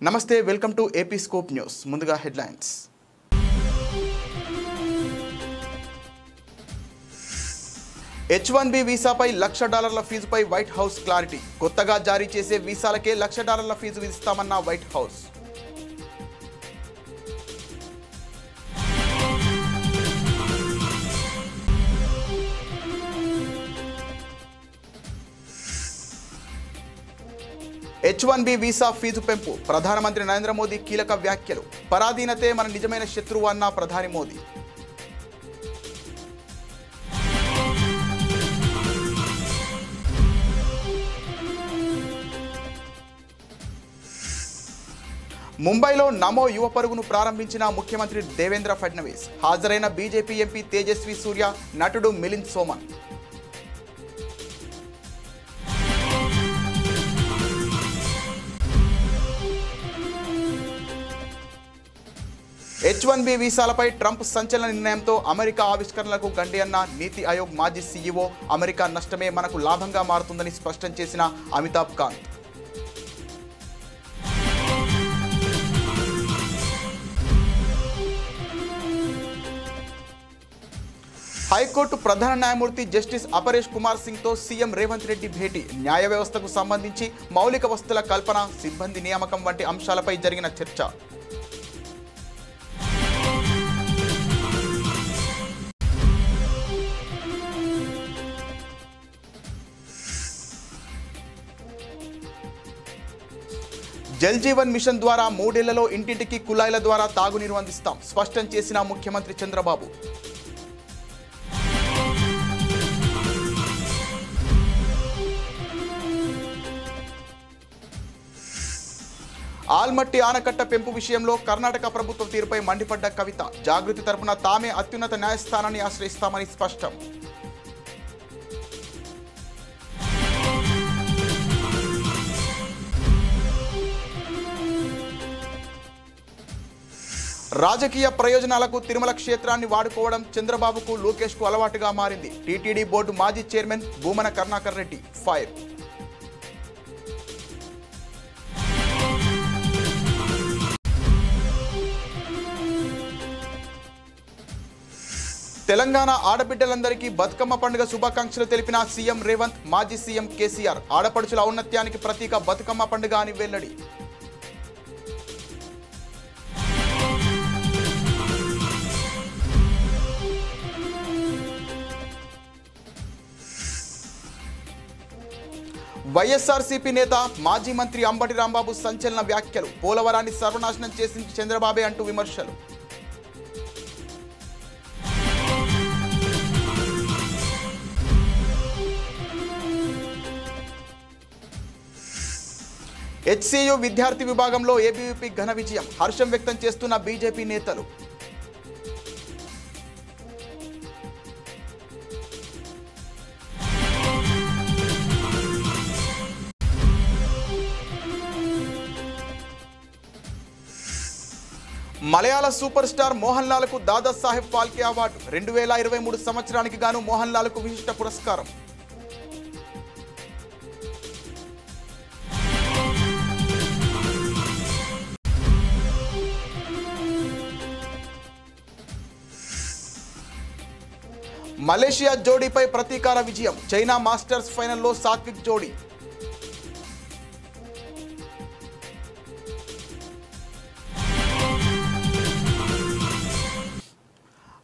నమస్తే welcome to AP scope news ముందుగా headlines H1B వీసాపై $1,00,000 ఫీజుపై వైట్ హౌస్ క్లారిటీ కొత్తగా జారీ చేసే వీసాలకే $1,00,000 ఫీజు విధిస్తామన్న White House H1B visa fee పెంపు ప్రధానమంత్రి నరేంద్ర మోదీ కీలక వ్యాఖ్యలు పరాధీనతే మన నిజమైన శత్రువు అన్న ప్రధాని మోదీ ముంబైలో నమో యువ పరుగును ప్రారంభించిన ముఖ్యమంత్రి దేవేంద్ర ఫడ్నవీస్ హాజరైన బీజేపీ ఎంపీ తేజస్వి సూర్య నటుడు మిలింద్ సోమన్ H1B వీసాలపై ట్రంప్ సంచలన నిర్ణయంతో అమెరికా ఆవిష్కరణలకు గండి అన్న నీతి ఆయోగ్ మాజీ సీఈఓ అమెరికా నష్టమే మనకు లాభంగా మారుతుందని స్పష్టం చేసిన అమితాబ్ కాంత్ హైకోర్టు ప్రధాన న్యాయమూర్తి జస్టిస్ అపరేష్ కుమార్ సింగ్తో సీఎం రేవంత్ రెడ్డి భేటీ న్యాయ వ్యవస్థకు సంబంధించి మౌలిక వసతుల కల్పన సిబ్బంది నియామకం వంటి అంశాలపై జరిగిన చర్చ జల్ జీవన్ మిషన్ ద్వారా 3 ఏళ్లలో ఇంటింటికి కుళాయిల ద్వారా తాగునీరు అందిస్తాం స్పష్టం చేసిన ముఖ్యమంత్రి చంద్రబాబు ఆల్మట్టి ఆనకట్ట పెంపు విషయంలో కర్ణాటక ప్రభుత్వ తీరుపై మండిపడ్డ కవిత జాగృతి తరపున తామే అత్యున్నత న్యాయస్థానాన్ని ఆశ్రయిస్తామని స్పష్టం రాజకీయ ప్రయోజనాలకు తిరుమల క్షేత్రాన్ని వాడుకోవడం చంద్రబాబుకు లోకేష్కు అలవాటుగా మారింది టీటీడీ బోర్డు మాజీ చైర్మన్ భూమన కరుణాకర్ రెడ్డి ఫైర్ తెలంగాణ ఆడబిడ్డలందరికీ బతుకమ్మ పండుగ శుభాకాంక్షలు తెలిపిన సీఎం రేవంత్ మాజీ సీఎం కేసీఆర్ ఆడపడుచుల ఔన్నత్యానికి ప్రతీక బతుకమ్మ పండుగ అని వెల్లడి వైఎస్ఆర్సీపీ నేత మాజీ మంత్రి అంబటి రాంబాబు సంచలన వ్యాఖ్యలు పోలవరాన్ని సర్వనాశనం చేసింది చంద్రబాబే అంటూ విమర్శలు హెచ్సియు విద్యార్థి విభాగంలో ఏబీవీపీ ఘన విజయం హర్షం వ్యక్తం చేస్తున్న బీజేపీ నేతలు మలయాళ super star Mohan లాల్కు Dada Saheb Phalke award 2023 సంవత్సరానికి గాను మోహన్ లాల్కు విశిష్ట పురస్కారం మలేషియా జోడీపై ప్రతీకార విజయం చైనా మాస్టర్స్ ఫైనల్లో సాత్విక్ జోడీ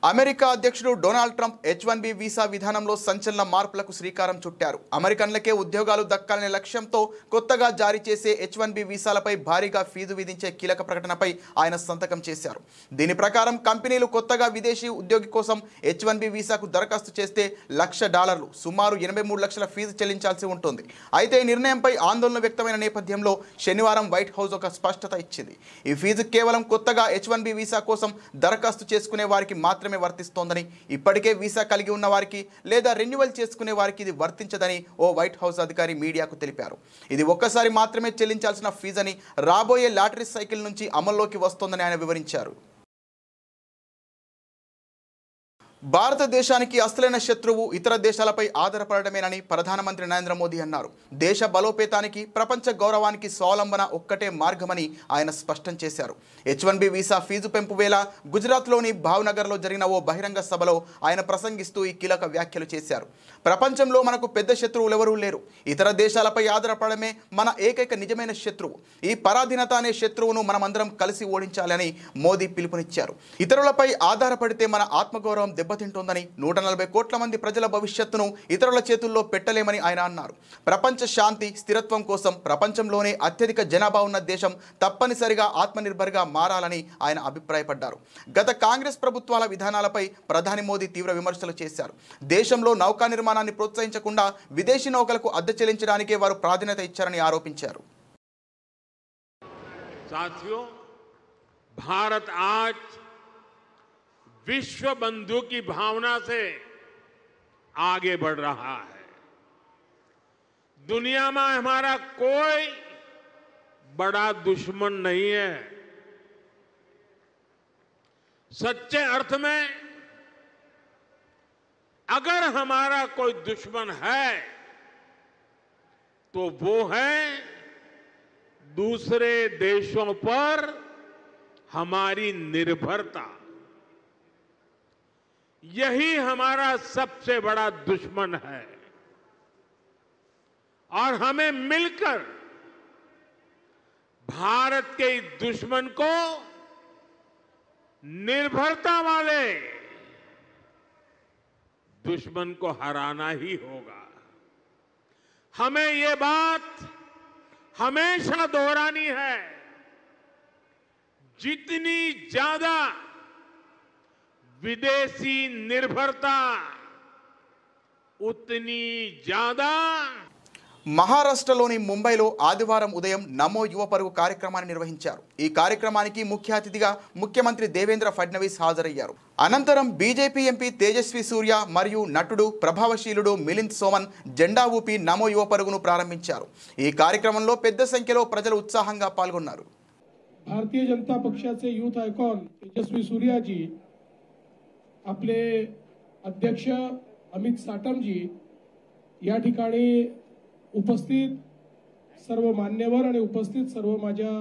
అమెరికా అధ్యక్షుడు డొనాల్డ్ ట్రంప్ H1B వీసా విధానంలో సంచలన మార్పులకు శ్రీకారం చుట్టారు అమెరికన్లకే ఉద్యోగాలు దక్కాలనే లక్ష్యంతో కొత్తగా జారీ చేసే H1B వీసాలపై భారీగా ఫీజు విధించే కీలక ప్రకటనపై ఆయన సంతకం చేశారు దీని ప్రకారం కంపెనీలు కొత్తగా విదేశీ ఉద్యోగి కోసం H1B వీసాకు దరఖాస్తు చేస్తే $1,00,000 సుమారు 83 లక్షల ఫీజు చెల్లించాల్సి ఉంటుంది అయితే ఈ నిర్ణయంపై ఆందోళన వ్యక్తమైన నేపథ్యంలో శనివారం వైట్ హౌస్ ఒక స్పష్టత ఇచ్చింది ఈ ఫీజు కేవలం కొత్తగా H1B వీసా కోసం దరఖాస్తు చేసుకునే వారికి మాత్రమే వర్తిస్తోందని ఇప్పటికే వీసా కలిగి ఉన్న వారికి లేదా రెన్యువల్ చేసుకునే వారికి ఇది వర్తించదని ఓ వైట్ హౌస్ అధికారి మీడియాకు తెలిపారు ఇది ఒక్కసారి మాత్రమే చెల్లించాల్సిన ఫీజని రాబోయే లాటరీ సైకిల్ నుంచి అమల్లోకి వస్తోందని ఆయన వివరించారు భారతదేశానికి అసలైన శత్రువు ఇతర దేశాలపై ఆధారపడమేనని ప్రధానమంత్రి నరేంద్ర మోదీ అన్నారు. దేశ బలోపేతానికి, ప్రపంచ గౌరవానికి స్వావలంబన ఒక్కటే మార్గమని ఆయన స్పష్టం చేశారు. H1B వీసా ఫీజు పెంపు వేళ గుజరాత్లోని భావ్నగర్లో జరిగిన ఓ బహిరంగ సభలో ఆయన ప్రసంగిస్తూ ఈ కీలక వ్యాఖ్యలు చేశారు. ప్రపంచంలో మనకు పెద్ద శత్రువులు ఎవరూ లేరు. ఇతర దేశాలపై ఆధారపడమే మన ఏకైక నిజమైన శత్రువు. ఈ పరాధీనత అనే శత్రువును మనమందరం కలిసి ఓడించాలని మోదీ పిలుపునిచ్చారు. ఇతరులపై ఆధారపడితే మన ఆత్మగౌరవం దెబ్బతింటోందని, 140 కోట్ల మంది ప్రజల భవిష్యత్తును ఇతరుల చేతుల్లో పెట్టలేమని ఆయన అన్నారు. ప్రపంచ శాంతి, స్థిరత్వం కోసం ప్రపంచంలోనే అత్యధిక జనాభా ఉన్న దేశం తప్పనిసరిగా ఆత్మనిర్భర్గా మారాలని ఆయన అభిప్రాయపడ్డారు. గత కాంగ్రెస్ ప్రభుత్వాల విధానాలపై ప్రధాని మోదీ తీవ్ర విమర్శలు చేశారు. దేశంలో నౌకా నిర్మాణాన్ని ప్రోత్సహించకుండా విదేశీ నౌకలకు అద్దె చెల్లించడానికే వారు ప్రాధాన్యత ఇచ్చారని ఆరోపించారు. साथियों, भारत आज विश्व बंधु की भावना से आगे बढ़ रहा है. दुनिया में हमारा कोई बड़ा दुश्मन नहीं है. सच्चे अर्थ में अगर हमारा कोई दुश्मन है तो वो है दूसरे देशों पर हमारी निर्भरता. यही हमारा सबसे बड़ा दुश्मन है और हमें मिलकर भारत के इस दुश्मन को निर्भरता वाले दुश्मन को हराना ही होगा. हमें ये बात हमेशा दोहरानी है. जितनी ज्यादा विदेशी निर्भरता उतनी ज्यादा. మహారాష్ట్రలోని ముంబైలో ఆదివారం ఉదయం నమో యువ పరుగు కార్యక్రమాన్ని నిర్వహించారు. ఈ కార్యక్రమానికి ముఖ్య అతిథిగా ముఖ్యమంత్రి దేవేంద్ర ఫడ్నవీస్ హాజరయ్యారు. అనంతరం బీజేపీ ఎంపీ తేజస్వి సూర్య మరియు నటుడు ప్రభావశీలుడు మిలింద్ సోమన్ జెండా ఊపి నమో యువ పరుగును ప్రారంభించారు. ఈ కార్యక్రమంలో పెద్ద సంఖ్యలో ప్రజలు ఉత్సాహంగా పాల్గొన్నారు. भारतीय जनता पक्षाचे यूथ आयकॉन तेजस्वी सूर्याजी, आपले अध्यक्ष अमित साटमजी, या ठिकाणी उपस्थित सर्व मान्यवर आणि उपस्थित सर्व माझ्या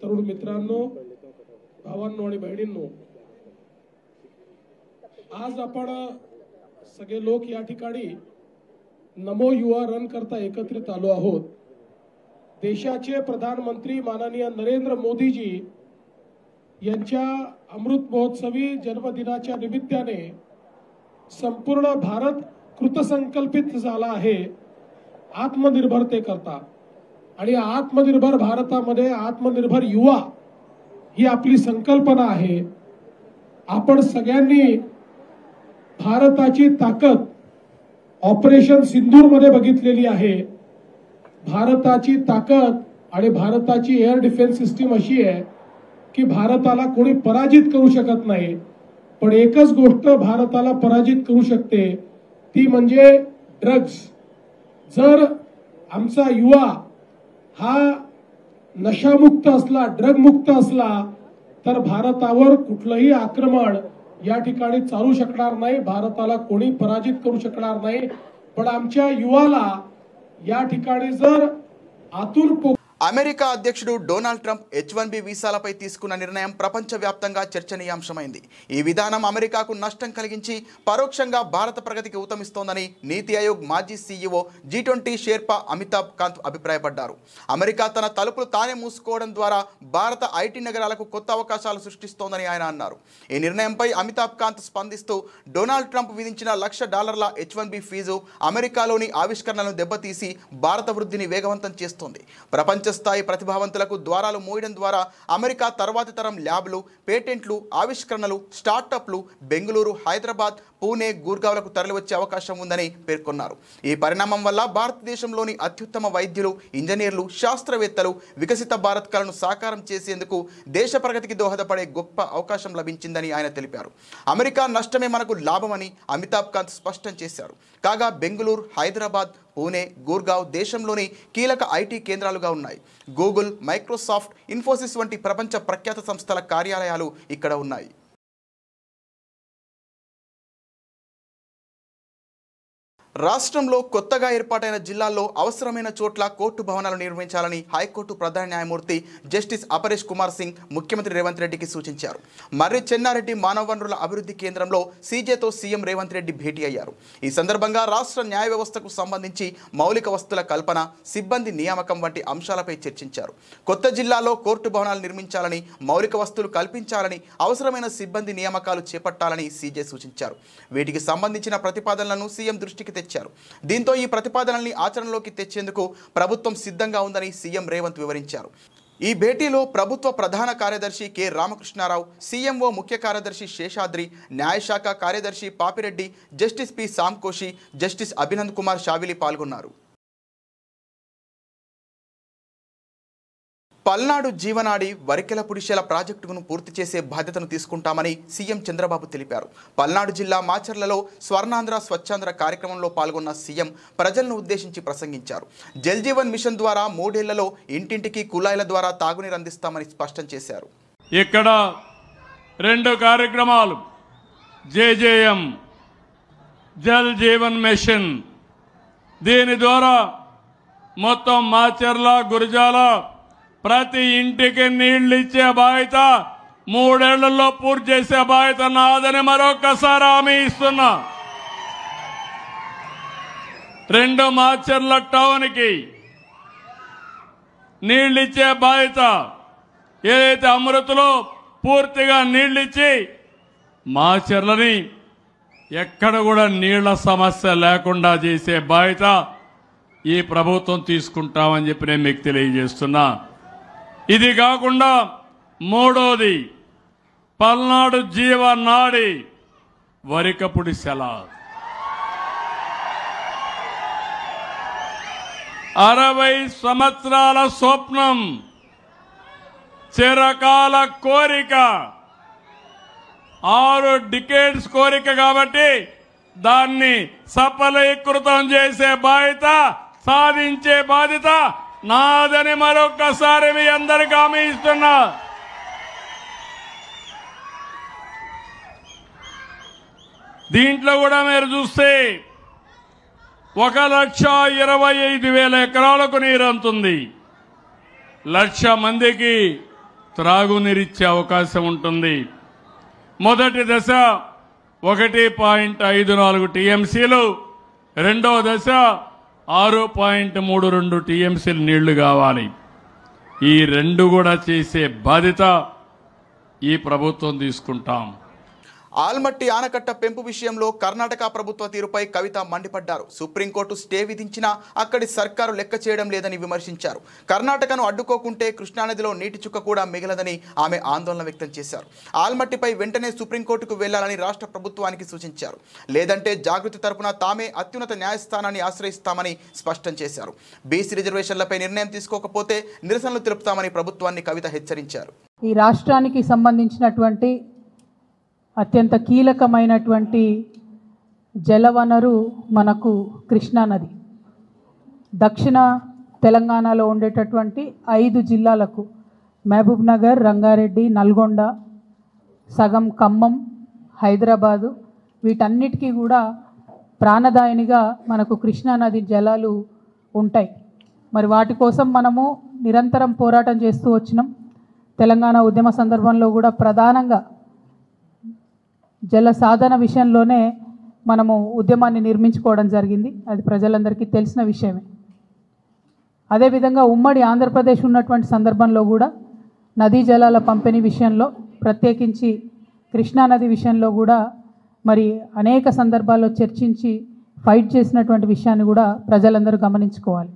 तरुण मित्रांनो, भावांनो आणि बहिणींनो, आज आपण सगळे लोक या ठिकाणी नमो युवा रन करता एकत्रित आलो आहोत. देशाचे प्रधानमंत्री माननीय नरेंद्र मोदीजी यांच्या अमृत महोत्सवी जन्मदिनाच्या निमित्ताने संपूर्ण भारत कृतसंकल्पित झाला आहे आत्मनिर्भरतेकरता. आणि आत्मनिर्भर भारतामध्ये आत्मनिर्भर युवा ही आपली संकल्पना आहे. आपण सगळ्यांनी भारताची ताकद ऑपरेशन सिंदूर मध्ये बघितलेली आहे. भारताची ताकद आणि भारताची एअर डिफेन्स सिस्टीम अशी आहे की भारताला कोणी पराजित करू शकत नाही. पण एकच गोष्ट भारताला पराजित करू शकते, ती म्हणजे ड्रग्स. जर आमचा युवा हा नशामुक्त असला, ड्रगमुक्त असला, तर भारतावर कुठलंही आक्रमण या ठिकाणी चालू शकणार नाही. भारताला कोणी पराजित करू शकणार नाही. पण आमच्या युवाला या ठिकाणी जर आतून అమెరికా అధ్యక్షుడు డొనాల్డ్ ట్రంప్ H1B వీసాలపై తీసుకున్న నిర్ణయం ప్రపంచవ్యాప్తంగా చర్చనీయాంశమైంది. ఈ విధానం అమెరికాకు నష్టం కలిగించి పరోక్షంగా భారత ప్రగతికి ఊతమిస్తోందని నీతి ఆయోగ్ మాజీ సీఈఓ G20 షేర్పా అమితాబ్ కాంత్ అభిప్రాయపడ్డారు. అమెరికా తన తలుపులు తానే మూసుకోవడం ద్వారా భారత ఐటీ నగరాలకు కొత్త అవకాశాలు సృష్టిస్తోందని ఆయన అన్నారు. ఈ నిర్ణయంపై అమితాబ్ కాంత్ స్పందిస్తూ డొనాల్డ్ ట్రంప్ విధించిన $1,00,000 H1B ఫీజు అమెరికాలోని ఆవిష్కరణలను దెబ్బతీసి భారత వృద్ధిని వేగవంతం చేస్తోంది. ప్రపంచ స్థాయి ప్రతిభావంతులకు ద్వారాలు మూయడం ద్వారా అమెరికా తర్వాతి తరం ల్యాబ్లు, పేటెంట్లు, ఆవిష్కరణలు, స్టార్టప్లు బెంగళూరు, హైదరాబాద్, పూణే, గుర్గావ్లకు తరలివచ్చే అవకాశం ఉందని పేర్కొన్నారు. ఈ పరిణామం వల్ల భారతదేశంలోని అత్యుత్తమ వైద్యులు, ఇంజనీర్లు, శాస్త్రవేత్తలు వికసిత భారత్ కలను సాకారం చేసేందుకు దేశ ప్రగతికి దోహదపడే గొప్ప అవకాశం లభించిందని ఆయన తెలిపారు. అమెరికా నష్టమే మనకు లాభమని అమితాబ్ కాంత్ స్పష్టం చేశారు. కాగా బెంగళూరు, హైదరాబాద్, పూణే, గుర్గావ్ దేశంలోని కీలక ఐటీ కేంద్రాలుగా ఉన్నాయి. గూగుల్, మైక్రోసాఫ్ట్, ఇన్ఫోసిస్ వంటి ప్రపంచ ప్రఖ్యాత సంస్థల కార్యాలయాలు ఇక్కడ ఉన్నాయి. రాష్ట్రంలో కొత్తగా ఏర్పాటైన జిల్లాల్లో అవసరమైన చోట్ల కోర్టు భవనాలు నిర్మించాలని హైకోర్టు ప్రధాన న్యాయమూర్తి జస్టిస్ అపరేష్ కుమార్ సింగ్ ముఖ్యమంత్రి రేవంత్ రెడ్డికి సూచించారు. మర్రి చెన్నారెడ్డి మానవ వనరుల అభివృద్ధి కేంద్రంలో సీజేతో సీఎం రేవంత్ రెడ్డి భేటీ అయ్యారు. ఈ సందర్భంగా రాష్ట్ర న్యాయ వ్యవస్థకు సంబంధించి మౌలిక వస్తువుల కల్పన, సిబ్బంది నియామకం వంటి అంశాలపై చర్చించారు. కొత్త జిల్లాలో కోర్టు భవనాలు నిర్మించాలని, మౌలిక వస్తువులు కల్పించాలని, అవసరమైన సిబ్బంది నియామకాలు చేపట్టాలని సీజే సూచించారు. వీటికి సంబంధించిన ప్రతిపాదనలను సీఎం దృష్టికి తెచ్చారు. దీంతో ఈ ప్రతిపాదనల్ని ఆచరణలోకి తెచ్చేందుకు ప్రభుత్వం సిద్ధంగా ఉందని సీఎం రేవంత్ వివరించారు. ఈ భేటీలో ప్రభుత్వ ప్రధాన కార్యదర్శి కె రామకృష్ణారావు, సీఎంఓ ముఖ్య కార్యదర్శి శేషాద్రి, న్యాయశాఖ కార్యదర్శి Papireddy, justice P Sankoshi, justice Abhinand Kumar Shavili పాల్గొన్నారు. పల్నాడు జీవనాడి వరికెల పుడిశెల ప్రాజెక్టును పూర్తి చేసే బాధ్యతను తీసుకుంటామని సీఎం చంద్రబాబు తెలిపారు. పల్నాడు జిల్లా మాచర్లలో స్వర్ణాంధ్ర స్వచ్ఛాంధ్ర కార్యక్రమంలో పాల్గొన్న సీఎం ప్రజలను ఉద్దేశించి ప్రసంగించారు. జల్ జీవన్ మిషన్ ద్వారా 3 ఏళ్లలో ఇంటింటికి కుళాయిల ద్వారా తాగునీరు అందిస్తామని స్పష్టం చేశారు. ఇక్కడ 2 కార్యక్రమాలు, జేజేఎం జల్ జీవన్ మిషన్, దీని ద్వారా మొత్తం మాచర్ల, గురజాల ప్రతి ఇంటికి నీళ్లు ఇచ్చే బాధ్యత 3 ఏళ్లలో పూర్తి చేసే బాధ్యత నాదని మరొకసారి హామీ ఇస్తున్నా. 2 మాచర్ల టౌన్ కి నీళ్లు ఇచ్చే బాధ్యత, ఏదైతే అమృతలో పూర్తిగా నీళ్లు ఇచ్చి మాచర్లని ఎక్కడ కూడా నీళ్ల సమస్య లేకుండా చేసే బాధ్యత ఈ ప్రభుత్వం తీసుకుంటామని చెప్పి నేను మీకు తెలియజేస్తున్నా. ఇది కాకుండా 3వది పల్నాడు జీవనాడి వరికపుడిశెల, 60 సంవత్సరాల స్వప్నం, చిరకాల కోరిక, 6 డికేడ్స్ కోరిక కాబట్టి దాన్ని సఫలీకృతం చేసే బాధ్యత, సాధించే బాధ్యత నాదని మరొకసారి మీ అందరికీ హామీ ఇస్తున్నా. దీంట్లో కూడా మీరు చూస్తే 1,25,000 ఎకరాలకు నీరు అందుతుంది. 1,00,000 మందికి త్రాగునీరిచ్చే అవకాశం ఉంటుంది. మొదటి దశ 1.54 టీఎంసీలు, రెండవ దశ 6.32 టీఎంసీలు నీళ్లు కావాలి. ఈ 2 కూడా చేసే బాధ్యత ఈ ప్రభుత్వం తీసుకుంటాం. ఆల్మట్టి ఆనకట్ట పెంపు విషయంలో కర్ణాటక ప్రభుత్వ తీరుపై కవిత మండిపడ్డారు. సుప్రీంకోర్టు స్టే విధించినా అక్కడి సర్కారు లెక్క చేయడం లేదని విమర్శించారు. కర్ణాటకను అడ్డుకోకుంటే కృష్ణానదిలో నీటి చుక్క కూడా మిగలదని ఆమె ఆందోళన వ్యక్తం చేశారు. ఆల్మట్టిపై వెంటనే సుప్రీంకోర్టుకు వెళ్లాలని రాష్ట్ర ప్రభుత్వానికి సూచించారు. లేదంటే జాగృతి తరపున తామే అత్యున్నత న్యాయస్థానాన్ని ఆశ్రయిస్తామని స్పష్టం చేశారు. బీసీ రిజర్వేషన్లపై నిర్ణయం తీసుకోకపోతే నిరసనలు తెలుపుతామని ప్రభుత్వాన్ని కవిత హెచ్చరించారు. ఈ రాష్ట్రానికి సంబంధించినటువంటి అత్యంత కీలకమైనటువంటి జలవనరు మనకు కృష్ణానది. దక్షిణ తెలంగాణలో ఉండేటటువంటి 5 జిల్లాలకు, మహబూబ్ నగర్, రంగారెడ్డి, నల్గొండ, సగం ఖమ్మం, హైదరాబాదు, వీటన్నిటికీ కూడా ప్రాణదాయినిగా మనకు కృష్ణానది జలాలు ఉంటాయి. మరి వాటి కోసం మనము నిరంతరం పోరాటం చేస్తూ వచ్చినాం. తెలంగాణ ఉద్యమ సందర్భంలో కూడా ప్రధానంగా జల సాధన విషయంలోనే మనము ఉద్యమాన్ని నిర్మించుకోవడం జరిగింది. అది ప్రజలందరికీ తెలిసిన విషయమే. అదేవిధంగా ఉమ్మడి ఆంధ్రప్రదేశ్ ఉన్నటువంటి సందర్భంలో కూడా నదీ జలాల పంపిణీ విషయంలో, ప్రత్యేకించి కృష్ణానది విషయంలో కూడా మరి అనేక సందర్భాల్లో చర్చించి ఫైట్ చేసినటువంటి విషయాన్ని కూడా ప్రజలందరూ గమనించుకోవాలి.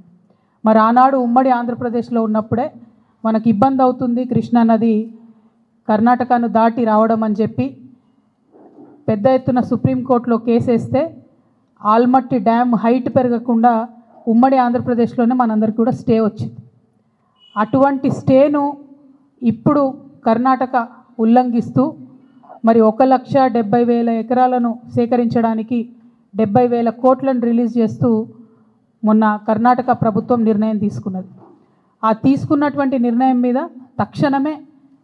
మరి ఆనాడు ఉమ్మడి ఆంధ్రప్రదేశ్లో ఉన్నప్పుడే మనకు ఇబ్బంది అవుతుంది కృష్ణానది కర్ణాటకను దాటి రావడం అని చెప్పి పెద్ద ఎత్తున సుప్రీంకోర్టులో కేసేస్తే ఆల్మట్టి డ్యామ్ హైట్ పెరగకుండా ఉమ్మడి ఆంధ్రప్రదేశ్లోనే మనందరికీ కూడా స్టే వచ్చింది. అటువంటి స్టేను ఇప్పుడు కర్ణాటక ఉల్లంఘిస్తూ మరి 1,70,000 ఎకరాలను సేకరించడానికి 70,000 కోట్లను రిలీజ్ చేస్తూ మొన్న కర్ణాటక ప్రభుత్వం నిర్ణయం తీసుకున్నది. ఆ తీసుకున్నటువంటి నిర్ణయం మీద తక్షణమే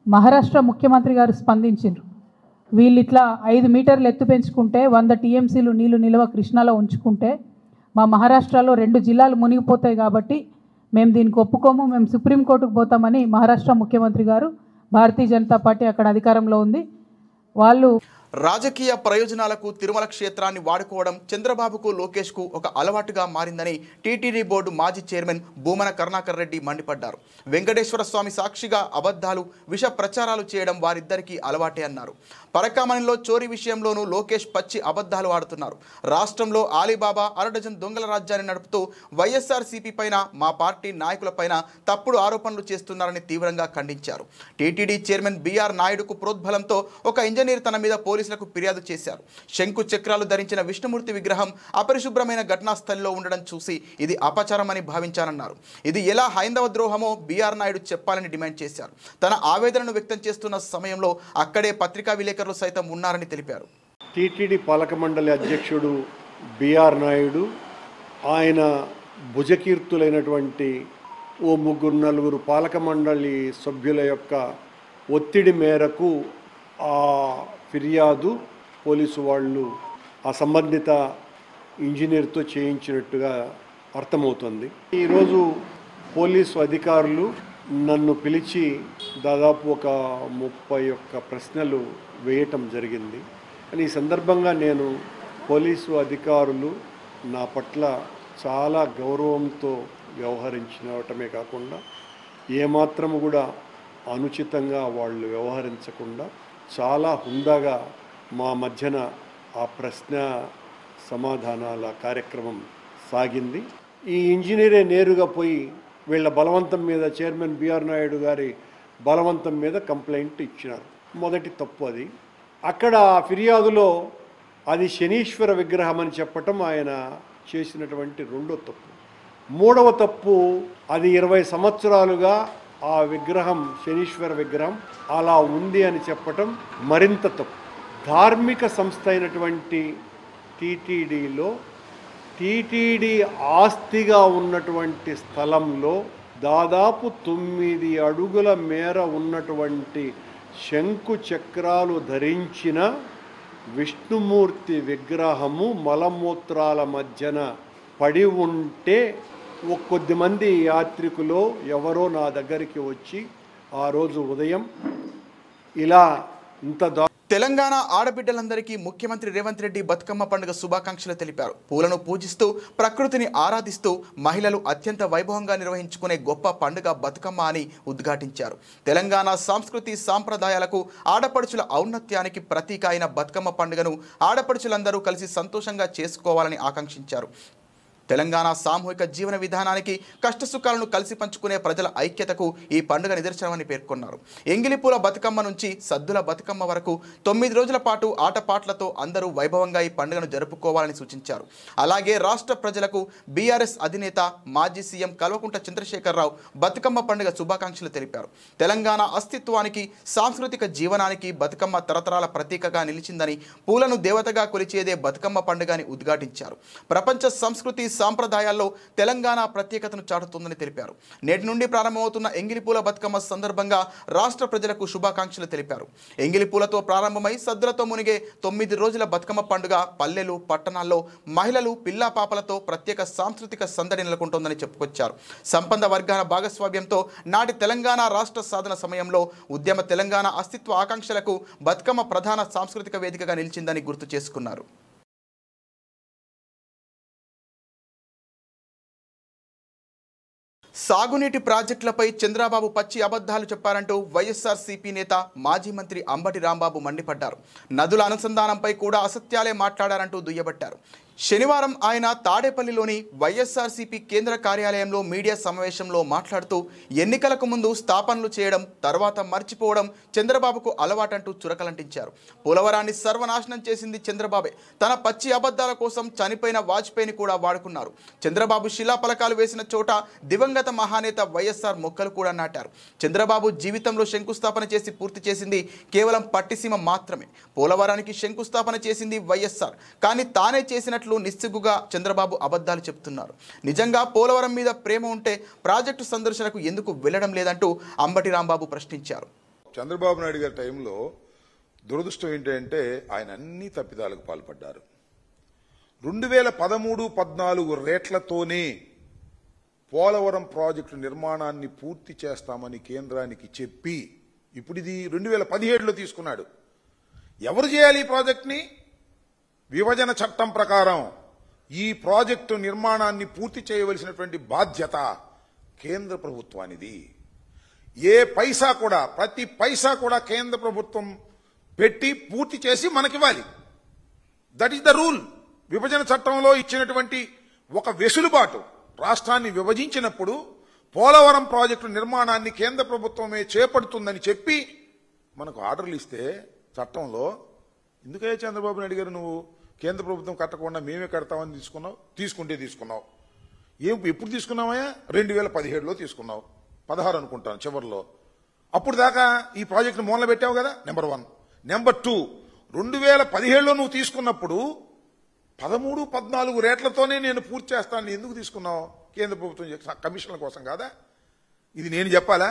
మహారాష్ట్ర ముఖ్యమంత్రి గారు స్పందించారు. వీళ్ళు ఇట్లా 5 మీటర్లు ఎత్తు పెంచుకుంటే 100 టీఎంసీలు నీళ్లు నిల్వ కృష్ణాలో ఉంచుకుంటే మా మహారాష్ట్రలో 2 జిల్లాలు మునిగిపోతాయి కాబట్టి మేము దీనికి ఒప్పుకోము, మేము సుప్రీంకోర్టుకు పోతామని మహారాష్ట్ర ముఖ్యమంత్రి గారు, భారతీయ జనతా పార్టీ అక్కడ అధికారంలో ఉంది, వాళ్ళు రాజకీయ ప్రయోజనాలకు తిరుమల క్షేత్రాన్ని వాడుకోవడం చంద్రబాబుకు లోకేష్కు ఒక అలవాటుగా మారిందని టీటీడీ బోర్డు మాజీ చైర్మన్ భూమన కరుణాకర్ రెడ్డి మండిపడ్డారు. వెంకటేశ్వర స్వామి సాక్షిగా అబద్ధాలు, విష ప్రచారాలు చేయడం వారిద్దరికీ అలవాటే అన్నారు. పరకామణిలో చోరీ విషయంలోనూ లోకేష్ పచ్చి అబద్ధాలు ఆడుతున్నారు. రాష్ట్రంలో ఆలీబాబా అరడజన్ దొంగల రాజ్యాన్ని నడుపుతూ వైఎస్ఆర్సీపీ పైన, మా పార్టీ నాయకులపైన తప్పుడు ఆరోపణలు చేస్తున్నారని తీవ్రంగా ఖండించారు. టీటీడీ చైర్మన్ బీఆర్ నాయుడుకు ప్రోద్బలంతో ఒక ఇంజనీర్ తన మీద పోలీసులకు ఫిర్యాదు చేశారు. శంకు చక్రాలు ధరించిన విష్ణుమూర్తి విగ్రహం అపరిశుభ్రమైన ఘటనా స్థలిలో ఉండడం చూసి ఇది అపచారమని భావించానన్నారు. ఇది ఎలా హైందవ ద్రోహమో బీఆర్ నాయుడు చెప్పాలని డిమాండ్ చేశారు. తన ఆవేదనను వ్యక్తం చేస్తున్న సమయంలో అక్కడే పత్రికా విలేకరులు సైతం ఉన్నారని తెలిపారు. టీటీడీ పాలక మండలి అధ్యక్షుడు బీఆర్ నాయుడు, ఆయన భుజకీర్తులైనటువంటి ఓ 3-4 పాలక మండలి సభ్యుల యొక్క ఒత్తిడి మేరకు ఆ ఫిర్యాదు పోలీసు వాళ్ళు ఆ సంబంధిత ఇంజనీర్తో చేయించినట్టుగా అర్థమవుతుంది. ఈరోజు పోలీసు అధికారులు నన్ను పిలిచి దాదాపు ఒక 31 ప్రశ్నలు వేయటం జరిగింది. కానీ ఈ సందర్భంగా నేను పోలీసు అధికారులు నా పట్ల చాలా గౌరవంతో వ్యవహరించడమే కాకుండా ఏమాత్రము కూడా అనుచితంగా వాళ్ళు వ్యవహరించకుండా చాలా హుందాగా మా మధ్యన ఆ ప్రశ్న సమాధానాల కార్యక్రమం సాగింది. ఈ ఇంజనీరే నేరుగా పోయి వీళ్ళ బలవంతం మీద, చైర్మన్ బీఆర్ నాయుడు గారి బలవంతం మీద కంప్లైంట్ ఇచ్చినారు. మొదటి తప్పు అది. అక్కడ ఫిర్యాదులో అది శనీశ్వర విగ్రహం అని చెప్పటం ఆయన చేసినటువంటి రెండో తప్పు. మూడవ తప్పు, అది 20 సంవత్సరాలుగా ఆ విగ్రహం శనీశ్వర విగ్రహం అలా ఉంది అని చెప్పటం మరింత తప్పు. ధార్మిక సంస్థ అయినటువంటి టీటీడీలో టీటీడీ ఆస్తిగా ఉన్నటువంటి స్థలంలో దాదాపు 9 అడుగుల మేర ఉన్నటువంటి శంకు చక్రాలు ధరించిన విష్ణుమూర్తి విగ్రహము మలమూత్రాల మధ్యన పడి ఉంటే కొద్దిమంది యాత్రికులు ఎవరో నా దగ్గరికి వచ్చి ఆ రోజు ఉదయం ఇలా ఇంత తెలంగాణ ఆడబిడ్డలందరికీ ముఖ్యమంత్రి రేవంత్ రెడ్డి బతుకమ్మ పండుగ శుభాకాంక్షలు తెలిపారు. పూలను పూజిస్తూ, ప్రకృతిని ఆరాధిస్తూ మహిళలు అత్యంత వైభవంగా నిర్వహించుకునే గొప్ప పండుగ బతుకమ్మ అని ఉద్ఘాటించారు. తెలంగాణ సంస్కృతి సాంప్రదాయాలకు, ఆడపడుచుల ఔన్నత్యానికి ప్రతీక అయిన బతుకమ్మ పండుగను ఆడపడుచులందరూ కలిసి సంతోషంగా చేసుకోవాలని ఆకాంక్షించారు. తెలంగాణ సామూహిక జీవన విధానానికి, కష్టసుఖాలను కలిసి పంచుకునే ప్రజల ఐక్యతకు ఈ పండుగ నిదర్శనమని పేర్కొన్నారు. ఎంగిలిపూల బతుకమ్మ నుంచి సద్దుల బతుకమ్మ వరకు 9 రోజుల పాటు ఆటపాట్లతో అందరూ వైభవంగా ఈ పండుగను జరుపుకోవాలని సూచించారు. అలాగే రాష్ట్ర ప్రజలకు బీఆర్ఎస్ అధినేత మాజీ సీఎం కల్వకుంట్ల చంద్రశేఖరరావు బతుకమ్మ పండుగ శుభాకాంక్షలు తెలిపారు. తెలంగాణ అస్తిత్వానికి, సాంస్కృతిక జీవనానికి బతుకమ్మ తరతరాల ప్రతీకగా నిలిచిందని, పూలను దేవతగా కొలిచేదే బతుకమ్మ పండుగ అని ఉద్ఘాటించారు. ప్రపంచ సంస్కృతి సాంప్రదాయాల్లో తెలంగాణ ప్రత్యేకతను చాటుతుందని తెలిపారు. నేటి నుండి ప్రారంభమవుతున్న ఎంగిలిపూల బతుకమ్మ సందర్భంగా రాష్ట్ర ప్రజలకు శుభాకాంక్షలు తెలిపారు. ఎంగిలిపూలతో ప్రారంభమై సద్దులతో మునిగే 9 రోజుల బతుకమ్మ పండుగ పల్లెలు, పట్టణాల్లో మహిళలు, పిల్లా పాపలతో ప్రత్యేక సాంస్కృతిక సందడి నెలకొంటోందని చెప్పుకొచ్చారు. సంపన్న వర్గాల భాగస్వామ్యంతో నాటి తెలంగాణ రాష్ట్ర సాధన సమయంలో ఉద్యమ తెలంగాణ అస్తిత్వ ఆకాంక్షలకు బతుకమ్మ ప్రధాన సాంస్కృతిక వేదికగా నిలిచిందని గుర్తు చేసుకున్నారు. సాగునీటి ప్రాజెక్టులపై చంద్రబాబు పచ్చి అబద్ధాలు చెప్పారంటూ వైఎస్ఆర్సీపీ నేత మాజీ మంత్రి అంబటి రాంబాబు మండిపడ్డారు. నదుల అనుసంధానంపై కూడా అసత్యాలే మాట్లాడారంటూ దుయ్యబట్టారు. శనివారం ఆయన తాడేపల్లిలోని వైఎస్ఆర్సీపీ కేంద్ర కార్యాలయంలో మీడియా సమావేశంలో మాట్లాడుతూ ఎన్నికలకు ముందు స్థాపనలు చేయడం, తర్వాత మర్చిపోవడం చంద్రబాబుకు అలవాటంటూ చురకలంటించారు. పోలవరాన్ని సర్వనాశనం చేసింది చంద్రబాబే. తన పచ్చి అబద్ధాల కోసం చనిపోయిన వాజ్పేయిని కూడా వాడుకున్నారు. చంద్రబాబు శిలాఫలకాలు వేసిన చోట దివంగత మహానేత వైఎస్ఆర్ మొక్కలు కూడా నాటారు. చంద్రబాబు జీవితంలో శంకుస్థాపన చేసి పూర్తి చేసింది కేవలం పట్టిసీమ మాత్రమే. పోలవరానికి శంకుస్థాపన చేసింది వైఎస్ఆర్, కానీ తానే చేసినట్లు నిస్సిగ్గుగా చంద్రబాబు అబద్ధాలు చెప్తున్నారు. నిజంగా పోలవరం మీద ప్రేమ ఉంటే ప్రాజెక్టు సందర్శనకు ఎందుకు వెళ్లడం లేదంటూ అంబటి రాంబాబు ప్రశ్నించారు. చంద్రబాబు నాయుడు గారి టైంలో దురదృష్టం ఏంటంటే ఆయన అన్ని తప్పిదాలకు పాల్పడ్డారు. 2013-14 రేట్లతోనే పోలవరం ప్రాజెక్టు నిర్మాణాన్ని పూర్తి చేస్తామని కేంద్రానికి చెప్పి ఇప్పుడు ఇది 2017లో తీసుకున్నాడు. ఎవరు చేయాలి ఈ ప్రాజెక్టుని? విభజన చట్టం ప్రకారం ఈ ప్రాజెక్టు నిర్మాణాన్ని పూర్తి చేయవలసినటువంటి బాధ్యత కేంద్ర ప్రభుత్వానిది. ఏ పైసా కూడా, ప్రతి పైసా కూడా కేంద్ర ప్రభుత్వం పెట్టి పూర్తి చేసి మనకివ్వాలి. That is the rule. విభజన చట్టంలో ఇచ్చినటువంటి ఒక వెసులుబాటు. రాష్ట్రాన్ని విభజించినప్పుడు పోలవరం ప్రాజెక్టు నిర్మాణాన్ని కేంద్ర ప్రభుత్వమే చేపడుతుందని చెప్పి మనకు ఆర్డర్లు ఇస్తే చట్టంలో ఎందుకే చంద్రబాబు నాయుడు గారు నువ్వు కేంద్ర ప్రభుత్వం కట్టకుండా మేమే కడతామని తీసుకున్నావు. ఎప్పుడు తీసుకున్నామయ్యా? 2017లో తీసుకున్నావు, 16 అనుకుంటాను చివరిలో. అప్పుడు దాకా ఈ ప్రాజెక్టును మూలన పెట్టావు కదా. నెంబర్ 1. నెంబర్ 2, 2017లో నువ్వు తీసుకున్నప్పుడు 13-14 రేట్లతోనే నేను పూర్తి చేస్తాను ఎందుకు తీసుకున్నావు? కేంద్ర ప్రభుత్వం కమిషన్ల కోసం కాదా? ఇది నేను చెప్పాలా?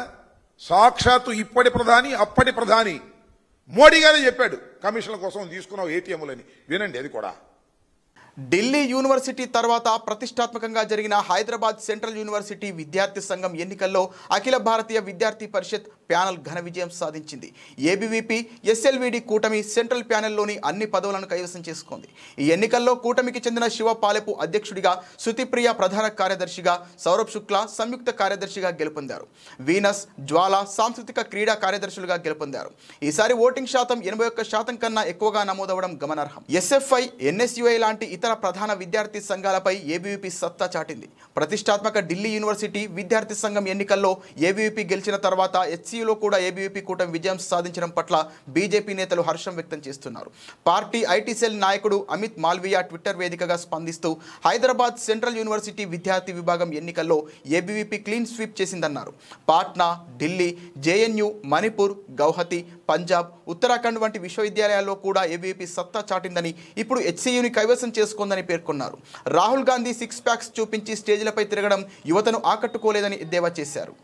సాక్షాత్తు ఇప్పటి ప్రధాని అప్పటి ప్రధాని మోడీ గారే చెప్పాడు కమిషన్ల కోసం తీసుకున్నావు ఏటీఎంలని. వినండి అది కూడా. ఢిల్లీ యూనివర్సిటీ తర్వాత ప్రతిష్టాత్మకంగా జరిగిన హైదరాబాద్ సెంట్రల్ యూనివర్సిటీ విద్యార్థి సంఘం ఎన్నికల్లో అఖిల భారతీయ విద్యార్థి పరిషత్ ప్యానెల్ ఘన విజయం సాధించింది. ఏబీవీపీ ఎస్ఎల్వీడీ కూటమి సెంట్రల్ ప్యానెల్లోని అన్ని పదవులను కైవసం చేసుకుంది. ఈ ఎన్నికల్లో కూటమికి చెందిన శివపాలెపు అధ్యక్షుడిగా, శృతిప్రియ ప్రధాన కార్యదర్శిగా, సౌరభ్ శుక్లా సంయుక్త కార్యదర్శిగా గెలుపొందారు. వీనస్, జ్వాల సాంస్కృతిక క్రీడా కార్యదర్శులుగా గెలుపొందారు. ఈసారి ఓటింగ్ శాతం 81% కన్నా ఎక్కువగా నమోదవడం గమనార్హం. ఎస్ఎఫ్ఐ, ఎన్ఎస్యుఐ లాంటి ఇతర ప్రధాన విద్యార్థి సంఘాలపై ఏబీవీపీ సత్తా చాటింది. ప్రతిష్టాత్మక ఢిల్లీ యూనివర్సిటీ విద్యార్థి సంఘం ఎన్నికల్లో ఏబీవీపీ గెలిచిన తర్వాత హెచ్సీయూలో కూడా ఏబీవీపీ కూటమి విజయం సాధించడం పట్ల బీజేపీ నేతలు హర్షం వ్యక్తం చేస్తున్నారు. పార్టీ ఐటీ సెల్ నాయకుడు అమిత్ మాల్వియా ట్విట్టర్ వేదికగా స్పందిస్తూ హైదరాబాద్ సెంట్రల్ యూనివర్సిటీ విద్యార్థి విభాగం ఎన్నికల్లో ఏబీవీపీ క్లీన్ స్వీప్ చేసిందన్నారు. పాట్నా, ఢిల్లీ, జేఎన్యూ, మణిపూర్, గౌహతి, పంజాబ్, ఉత్తరాఖండ్ వంటి విశ్వవిద్యాలయాల్లో కూడా ఏబీవీపీ సత్తా చాటిందని, ఇప్పుడు హెచ్సీయూని కైవసం చేసుకుందని పేర్కొన్నారు. రాహుల్ గాంధీ 6 ప్యాక్స్ చూపించి స్టేజ్లపై తిరగడం యువతను ఆకట్టుకోలేదని ఎద్దేవా చేశారు.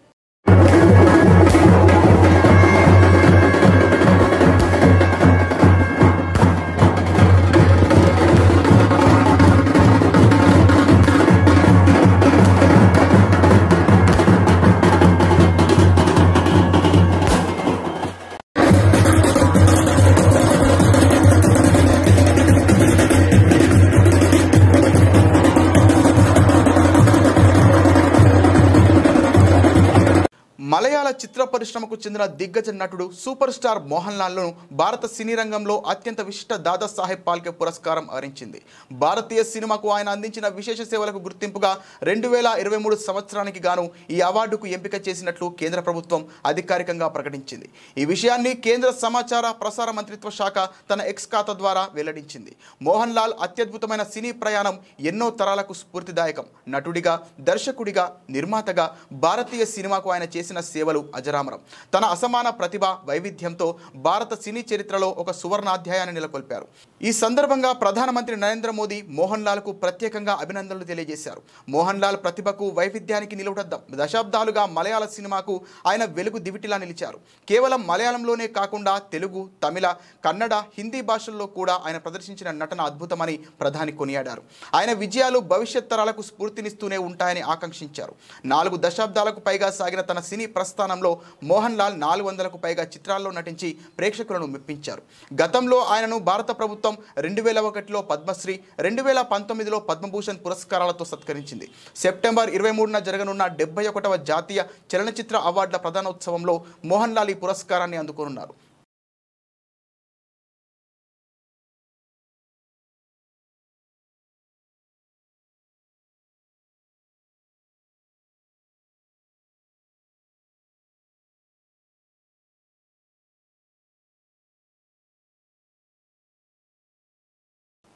మలయాళ చిత్ర పరిశ్రమకు చెందిన దిగ్గజ నటుడు సూపర్ స్టార్ మోహన్ లాల్ను భారత సినీ రంగంలో అత్యంత విశిష్ట దాదాసాహెబ్ ఫాల్కే పురస్కారం వరించింది. భారతీయ సినిమాకు ఆయన అందించిన విశేష సేవలకు గుర్తింపుగా 2023 సంవత్సరానికి గాను ఈ అవార్డుకు ఎంపిక చేసినట్లు కేంద్ర ప్రభుత్వం అధికారికంగా ప్రకటించింది. ఈ విషయాన్ని కేంద్ర సమాచార ప్రసార మంత్రిత్వ శాఖ తన ఎక్స్ ఖాతా ద్వారా వెల్లడించింది. మోహన్ లాల్ అత్యద్భుతమైన సినీ ప్రయాణం ఎన్నో తరాలకు స్ఫూర్తిదాయకం. నటుడిగా, దర్శకుడిగా, నిర్మాతగా భారతీయ సినిమాకు ఆయన చేసిన సేవలు అజరామరం. తన అసమాన ప్రతిభ, వైవిధ్యంతో భారత సినీ చరిత్రలో ఒక సువర్ణాధ్యాయాన్ని నెలకొల్పారు. ఈ సందర్భంగా ప్రధానమంత్రి నరేంద్ర మోదీ మోహన్ లాల్కు ప్రత్యేకంగా అభినందనలు తెలియజేశారు. మోహన్ లాల్ ప్రతిభకు, వైవిధ్యానికి నిలువటద్దాం. దశాబ్దాలుగా మలయాళ సినిమాకు ఆయన వెలుగు దివిటిలా నిలిచారు. కేవలం మలయాళంలోనే కాకుండా తెలుగు, తమిళ, కన్నడ, హిందీ భాషల్లో కూడా ఆయన ప్రదర్శించిన నటన అద్భుతమని ప్రధాని కొనియాడారు. ఆయన విజయాలు భవిష్యత్ తరాలకు స్ఫూర్తినిస్తూనే ఉంటాయని ఆకాంక్షించారు. 4 దశాబ్దాలకు పైగా సాగిన తన సినీ ప్రస్థానంలో మోహన్ లాల్ 400కు పైగా చిత్రాల్లో నటించి ప్రేక్షకులను మెప్పించారు. గతంలో ఆయనను భారత ప్రభుత్వం 2001లో పద్మశ్రీ, 2019లో పద్మభూషణ్ పురస్కారాలతో సత్కరించింది. సెప్టెంబర్ 23న జరగనున్న 71వ జాతీయ చలనచిత్ర అవార్డుల ప్రధానోత్సవంలో మోహన్ లాల్ ఈ పురస్కారాన్ని అందుకోనున్నారు.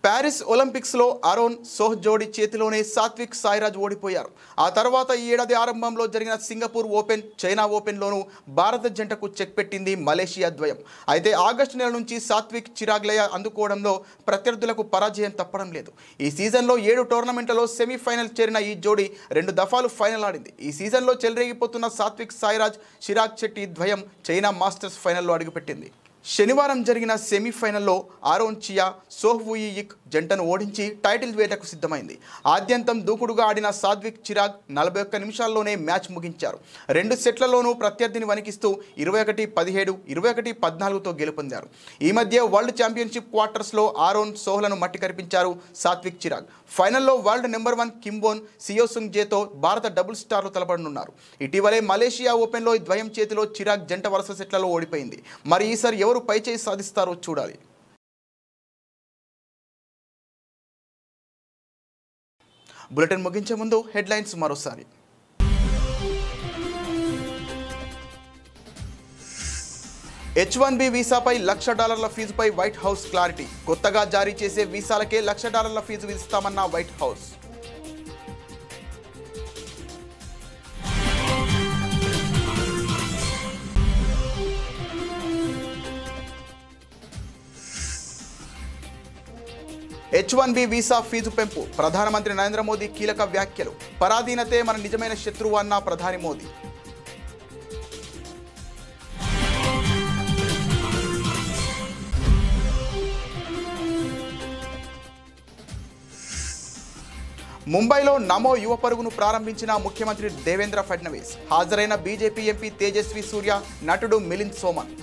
ప్యారిస్ ఒలింపిక్స్లో అరోన్ సోహ్ జోడీ చేతిలోనే సాత్విక్ సాయిరాజ్ ఓడిపోయారు. ఆ తర్వాత ఈ ఏడాది ఆరంభంలో జరిగిన సింగపూర్ ఓపెన్, చైనా ఓపెన్లోనూ భారత జంటకు చెక్ పెట్టింది మలేషియా ద్వయం. అయితే ఆగస్టు నెల నుంచి సాత్విక్, చిరాగ్ లయ అందుకోవడంలో ప్రత్యర్థులకు పరాజయం తప్పడం లేదు. ఈ సీజన్లో 7 టోర్నమెంట్లలో సెమీఫైనల్ చేరిన ఈ జోడీ 2 దఫాలు ఫైనల్ ఆడింది. ఈ సీజన్లో చెలరేగిపోతున్న సాత్విక్ సాయిరాజ్, చిరాగ్ శెట్టి ద్వయం చైనా మాస్టర్స్ ఫైనల్లో అడుగుపెట్టింది. శనివారం జరిగిన సెమీఫైనల్లో ఆరోన్ చియా సోహ్వుయిక్ జంటను ఓడించి టైటిల్ వేటకు సిద్ధమైంది. ఆద్యంతం దూకుడుగా ఆడిన సాత్విక్ చిరాగ్ 41 నిమిషాల్లోనే మ్యాచ్ ముగించారు. 2 సెట్లలోనూ ప్రత్యర్థిని వణికిస్తూ 21-17, 21-14తో గెలుపొందారు. ఈ మధ్య వరల్డ్ ఛాంపియన్షిప్ క్వార్టర్స్లో ఆరోన్ సోహ్లను మట్టి కరిపించారు సాత్విక్ చిరాగ్. ఫైనల్లో వరల్డ్ నెంబర్ 1 కింబోన్ సియోసుంగ్ జేతో భారత డబుల్ స్టార్లు తలపడనున్నారు. ఇటీవలే మలేషియా ఓపెన్లో ద్వయం చేతిలో చిరాగ్ జంట వరుస సెట్లలో ఓడిపోయింది. మరి ఈసారి ఎవరు పైచేయి సాధిస్తారో చూడాలి. బులెటిన్ ముగించే ముందు హెడ్లైన్స్ మరోసారి. H1B వీసాపై $1,00,000 ఫీజుపై వైట్ హౌస్ క్లారిటీ. కొత్తగా జారీ చేసే వీసాలకే $1,00,000 ఫీజు విధిస్తామన్న White House. H1B visa fee పెంపు. ప్రధానమంత్రి నరేంద్ర మోదీ కీలక వ్యాఖ్యలు. పరాధీనతే మన నిజమైన శత్రువు అన్న ప్రధాని మోదీ. ముంబైలో నమో యువ పరుగును ప్రారంభించిన ముఖ్యమంత్రి దేవేంద్ర ఫడ్నవీస్. హాజరైన బీజేపీ ఎంపీ తేజస్వి సూర్య, నటుడు మిలింద్ సోమన్.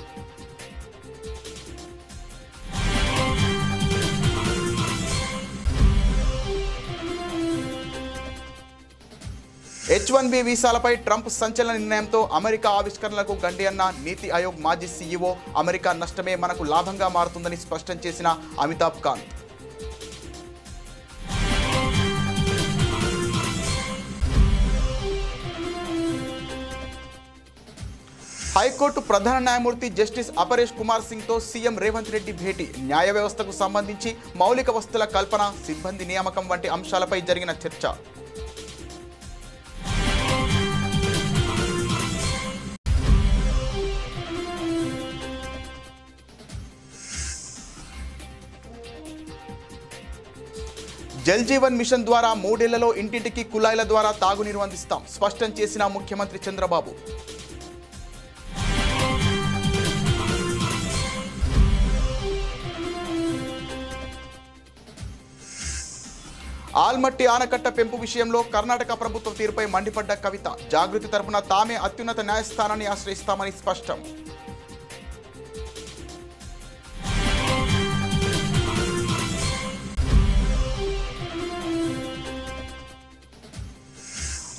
H1B వీసాలపై ట్రంప్ సంచలన నిర్ణయంతో అమెరికా ఆవిష్కరణలకు గండి అన్న నీతి ఆయోగ్ మాజీ సీఈఓ. అమెరికా నష్టమే మనకు లాభంగా మారుతుందని స్పష్టం చేసిన అమితాబ్ కాంత్. హైకోర్టు ప్రధాన న్యాయమూర్తి జస్టిస్ అపరేష్ కుమార్ సింగ్తో సీఎం రేవంత్ రెడ్డి భేటీ. న్యాయ వ్యవస్థకు సంబంధించి మౌలిక వసతుల కల్పన, సిబ్బంది నియామకం వంటి అంశాలపై జరిగిన చర్చ. జల్ జీవన్ మిషన్ ద్వారా 3 ఏళ్లలో ఇంటింటికి కుళాయిల ద్వారా తాగునీరు అందిస్తాం. స్పష్టం చేసిన ముఖ్యమంత్రి చంద్రబాబు. ఆల్మట్టి ఆనకట్ట పెంపు విషయంలో కర్ణాటక ప్రభుత్వ తీరుపై మండిపడ్డ కవిత. జాగృతి తరపున తామే అత్యున్నత న్యాయస్థానాన్ని ఆశ్రయిస్తామని స్పష్టం.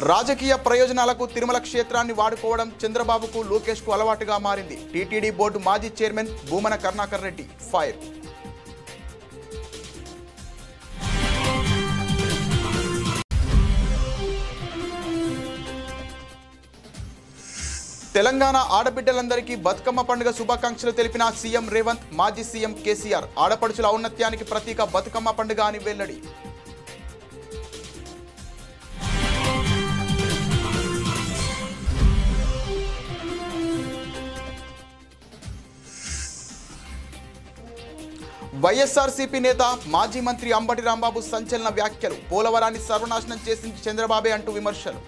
రాజకీయ ప్రయోజనాలకు తిరుమల క్షేత్రాన్ని వాడుకోవడం చంద్రబాబుకు, లోకేష్కు అలవాటుగా మారింది. టీటీడీ బోర్డు మాజీ చైర్మన్ భూమన కరుణాకర్ రెడ్డి ఫైర్. తెలంగాణ ఆడబిడ్డలందరికీ బతుకమ్మ పండుగ శుభాకాంక్షలు తెలిపిన సీఎం రేవంత్, మాజీ సీఎం కేసీఆర్. ఆడపడుచుల ఔన్నత్యానికి ప్రతీక బతుకమ్మ పండుగ అని వెల్లడి. వైఎస్ఆర్సీపీ నేత మాజీ మంత్రి అంబటి రాంబాబు సంచలన వ్యాఖ్యలు. పోలవరాన్ని సర్వనాశనం చేసింది చంద్రబాబే అంటూ విమర్శలు.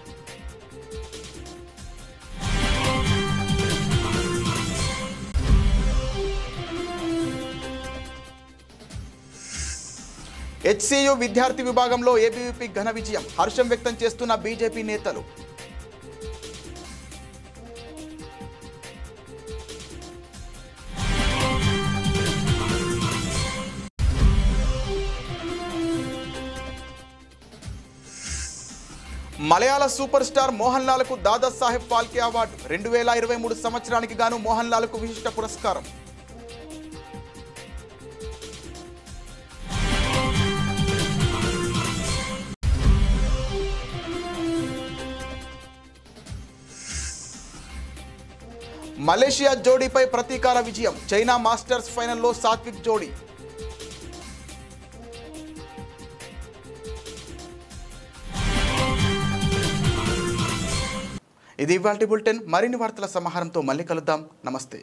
హెచ్సియు విద్యార్థి విభాగంలో ఏబీవీపీ ఘన విజయం. హర్షం వ్యక్తం చేస్తున్న బీజేపీ నేతలు. మలయాళ super star Mohan లాల్కు Dada Saheb Phalke award. 2023 సంవత్సరానికి గాను మోహన్ లాల్కు విశిష్ట పురస్కారం. మలేషియా జోడీపై ప్రతీకార విజయం. చైనా మాస్టర్స్ ఫైనల్లో సాత్విక్ జోడీ. ఇది ఇవాల్టి బులెటిన్. మరిన్ని వార్తల సమాహారంతో మళ్ళీ కలుద్దాం. నమస్తే.